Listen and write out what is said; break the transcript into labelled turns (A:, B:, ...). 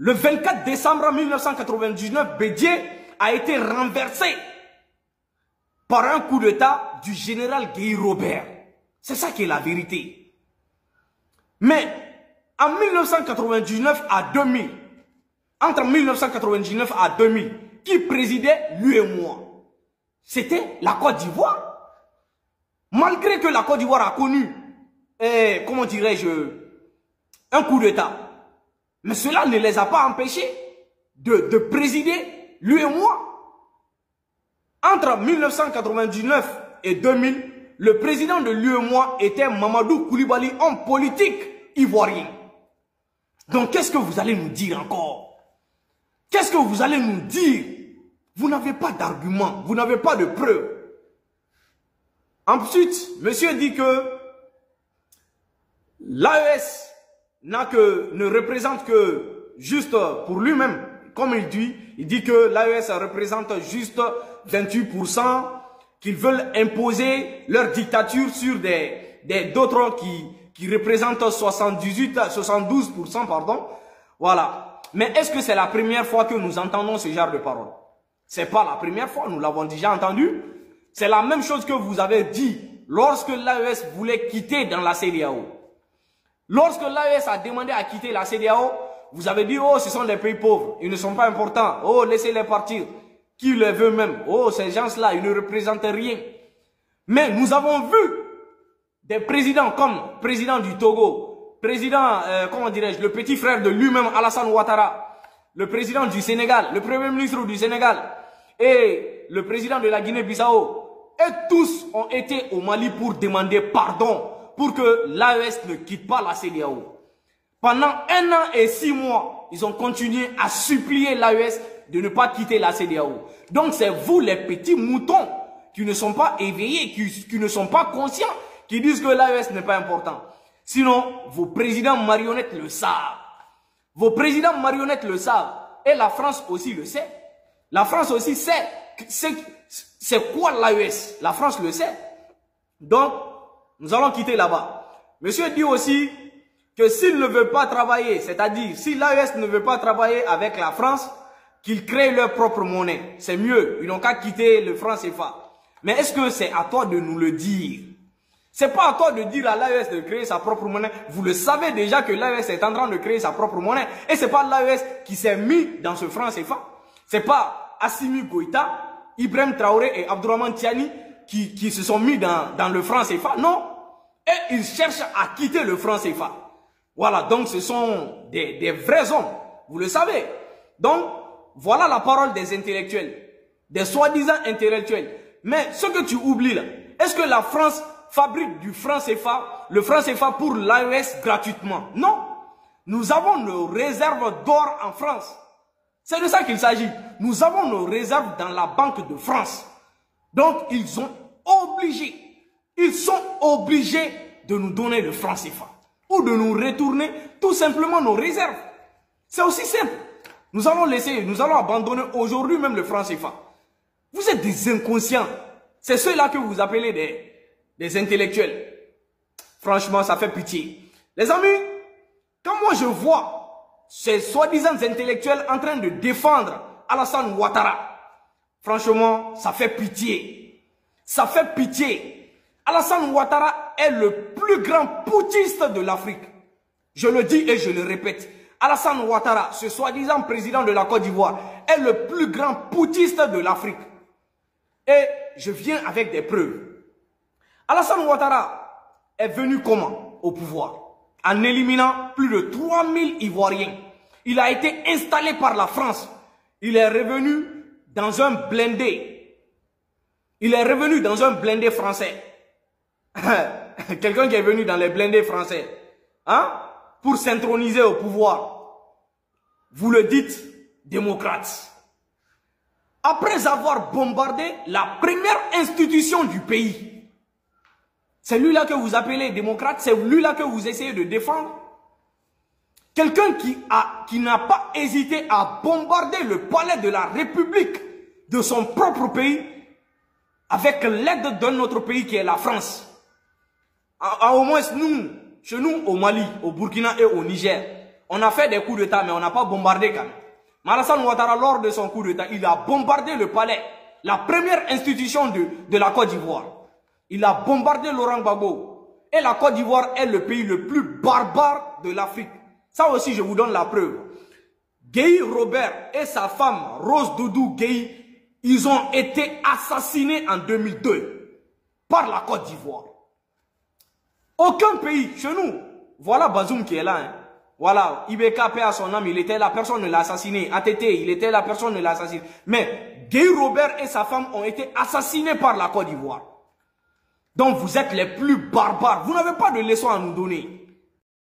A: Le 24 décembre 1999, Bédié a été renversé par un coup d'État du général Guy Robert. C'est ça qui est la vérité. Mais en 1999 à 2000, entre 1999 à 2000, qui présidait l'UEMOA? C'était la Côte d'Ivoire. Malgré que la Côte d'Ivoire a connu, comment dirais-je, un coup d'État. Mais cela ne les a pas empêchés de présider l'UEMOA. Entre 1999 et 2000, le président de l'UEMOA était Mamadou Koulibaly, homme politique ivoirien. Donc qu'est-ce que vous allez nous dire encore? Qu'est-ce que vous allez nous dire? Vous n'avez pas d'argument, vous n'avez pas de preuves. Ensuite, monsieur dit que l'AES ne représente que juste pour lui-même, comme il dit que l'AES représente juste 28%, qu'ils veulent imposer leur dictature sur d'autres qui représentent 72%, pardon. Voilà. Mais est-ce que c'est la première fois que nous entendons ce genre de paroles? C'est pas la première fois, nous l'avons déjà entendu. C'est la même chose que vous avez dit lorsque l'AES voulait quitter dans la CEDEAO. Lorsque l'AES a demandé à quitter la CEDEAO, vous avez dit, oh, ce sont des pays pauvres, ils ne sont pas importants, oh, laissez-les partir. Qui les veut même? Oh, ces gens-là, ils ne représentent rien. Mais nous avons vu des présidents comme président du Togo, président, comment dirais-je, le petit frère de lui-même, Alassane Ouattara, le président du Sénégal, le premier ministre du Sénégal et le président de la Guinée-Bissau. Et tous ont été au Mali pour demander pardon pour que l'AES ne quitte pas la CEDEAO. Pendant 1 an et 6 mois, ils ont continué à supplier l'AES de ne pas quitter la CEDEAO. Donc c'est vous les petits moutons qui ne sont pas éveillés, qui ne sont pas conscients, qui disent que l'AES n'est pas important. Sinon, vos présidents marionnettes le savent. Vos présidents marionnettes le savent. Et la France aussi le sait. La France aussi sait c'est quoi l'AES. La France le sait. Donc, nous allons quitter là-bas. Monsieur dit aussi que s'il ne veut pas travailler, c'est-à-dire si l'AES ne veut pas travailler avec la France, qu'ils créent leur propre monnaie. C'est mieux. Ils n'ont qu'à quitter le franc CFA. Mais est-ce que c'est à toi de nous le dire? C'est pas à toi de dire à l'AES de créer sa propre monnaie. Vous le savez déjà que l'AES est en train de créer sa propre monnaie. Et c'est pas l'AES qui s'est mis dans ce franc CFA. C'est pas Assimi Goïta, Ibrahim Traoré et Abdourahmane Tiani qui se sont mis dans le franc CFA. Non. Et ils cherchent à quitter le franc CFA. Voilà. Donc ce sont des vrais hommes. Vous le savez. Donc, voilà la parole des intellectuels, des soi-disant intellectuels. Mais ce que tu oublies là, est-ce que la France fabrique du franc CFA, le franc CFA pour l'AES gratuitement? Non. Nous avons nos réserves d'or en France. C'est de ça qu'il s'agit. Nous avons nos réserves dans la Banque de France. Donc, ils sont obligés de nous donner le franc CFA. Ou de nous retourner tout simplement nos réserves. C'est aussi simple. Nous allons abandonner aujourd'hui même le franc CFA. Vous êtes des inconscients. C'est ceux-là que vous appelez des intellectuels. Franchement, ça fait pitié. Les amis, quand moi je vois ces soi-disant intellectuels en train de défendre Alassane Ouattara, franchement, ça fait pitié. Ça fait pitié. Alassane Ouattara est le plus grand putschiste de l'Afrique. Je le dis et je le répète. Alassane Ouattara, ce soi-disant président de la Côte d'Ivoire, est le plus grand putschiste de l'Afrique. Et je viens avec des preuves. Alassane Ouattara est venu comment au pouvoir? En éliminant plus de 3000 Ivoiriens. Il a été installé par la France. Il est revenu dans un blindé. Il est revenu dans un blindé français. Quelqu'un qui est venu dans les blindés français. Hein? Pour s'introniser au pouvoir. Vous le dites, démocrate. Après avoir bombardé la première institution du pays, c'est lui-là que vous appelez démocrate, c'est lui-là que vous essayez de défendre. Quelqu'un qui n'a pas hésité à bombarder le palais de la République de son propre pays avec l'aide d'un autre pays qui est la France. Au moins nous, chez nous au Mali, au Burkina et au Niger, On a fait des coups d'État, mais on n'a pas bombardé quand même. Alassane Ouattara, lors de son coup d'État, il a bombardé le palais, la première institution de la Côte d'Ivoire. Il a bombardé Laurent Gbagbo. Et la Côte d'Ivoire est le pays le plus barbare de l'Afrique. Ça aussi, je vous donne la preuve. Gueye Robert et sa femme, Rose Doudou Gueye, ils ont été assassinés en 2002 par la Côte d'Ivoire. Aucun pays, chez nous, voilà Bazoum qui est là. Hein. Voilà, Ibeka paix à son âme, il était là, personne ne l'a assassiné. ATT, il était là, personne ne l'a assassiné. Mais Gueye Robert et sa femme ont été assassinés par la Côte d'Ivoire. Donc vous êtes les plus barbares. Vous n'avez pas de leçon à nous donner.